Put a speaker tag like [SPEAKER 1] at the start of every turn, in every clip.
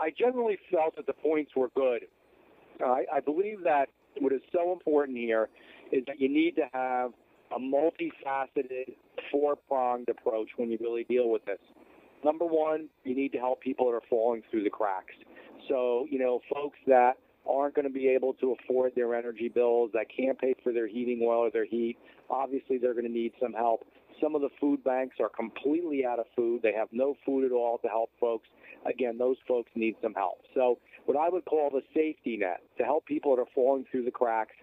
[SPEAKER 1] I generally felt that the points were good. I believe that what is so important here is that you need to have a multifaceted, four-pronged approach when you really deal with this. Number one, you need to help people that are falling through the cracks. So, folks that aren't going to be able to afford their energy bills, that can't pay for their heating oil or their heat, obviously they're going to need some help. Some of the food banks are completely out of food. They have no food at all to help folks. Again, those folks need some help. So what I would call the safety net to help people that are falling through the cracks,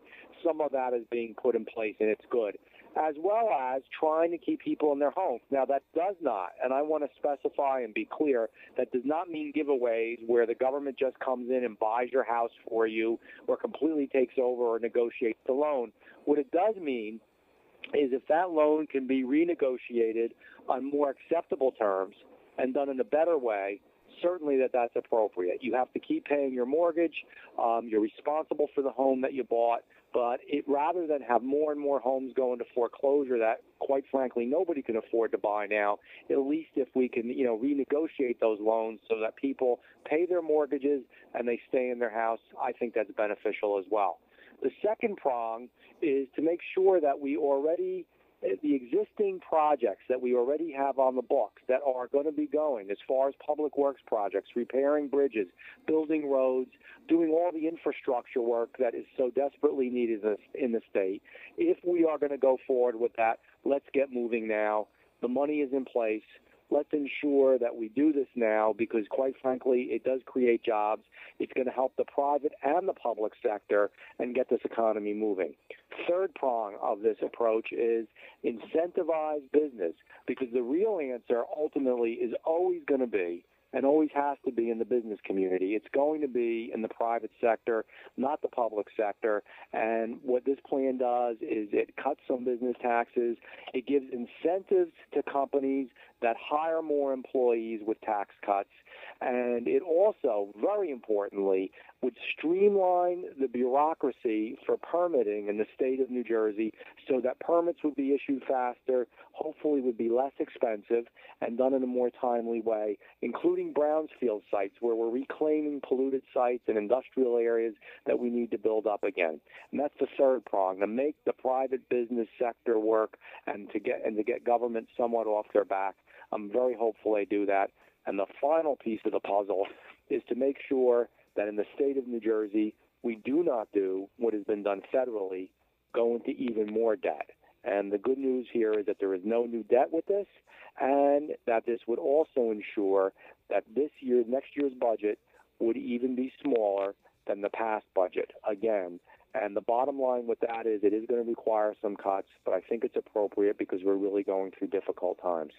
[SPEAKER 1] some of that is being put in place, and it's good, as well as trying to keep people in their homes. Now, that does not, and I want to specify and be clear, that does not mean giveaways where the government just comes in and buys your house for you or completely takes over or negotiates the loan. What it does mean is if that loan can be renegotiated on more acceptable terms and done in a better way, certainly that's appropriate. You have to keep paying your mortgage. You're responsible for the home that you bought. But rather than have more and more homes go into foreclosure that, quite frankly, nobody can afford to buy now, at least if we can, renegotiate those loans so that people pay their mortgages and they stay in their house, I think that's beneficial as well. The second prong is to make sure that the existing projects that we already have on the books that are going to be going as far as public works projects, repairing bridges, building roads, doing all the infrastructure work that is so desperately needed in the state. If we are going to go forward with that, let's get moving now. The money is in place. Let's ensure that we do this now because, quite frankly, it does create jobs. It's going to help the private and the public sector and get this economy moving. Third prong of this approach is incentivize business because the real answer ultimately is always going to be and always has to be in the business community. It's going to be in the private sector, not the public sector. And what this plan does is it cuts some business taxes. It gives incentives to companies that hire more employees with tax cuts. And it also, very importantly, would streamline the bureaucracy for permitting in the state of New Jersey so that permits would be issued faster, hopefully would be less expensive, and done in a more timely way, including brownfield sites where we're reclaiming polluted sites and industrial areas that we need to build up again. And that's the third prong, to make the private business sector work and to get government somewhat off their back. I'm very hopeful they do that. And the final piece of the puzzle is to make sure that in the state of New Jersey, we do not do what has been done federally, go into even more debt. And the good news here is that there is no new debt with this, and that this would also ensure that next year's budget would even be smaller than the past budget again. And the bottom line with that is it is going to require some cuts, but I think it's appropriate because we're really going through difficult times.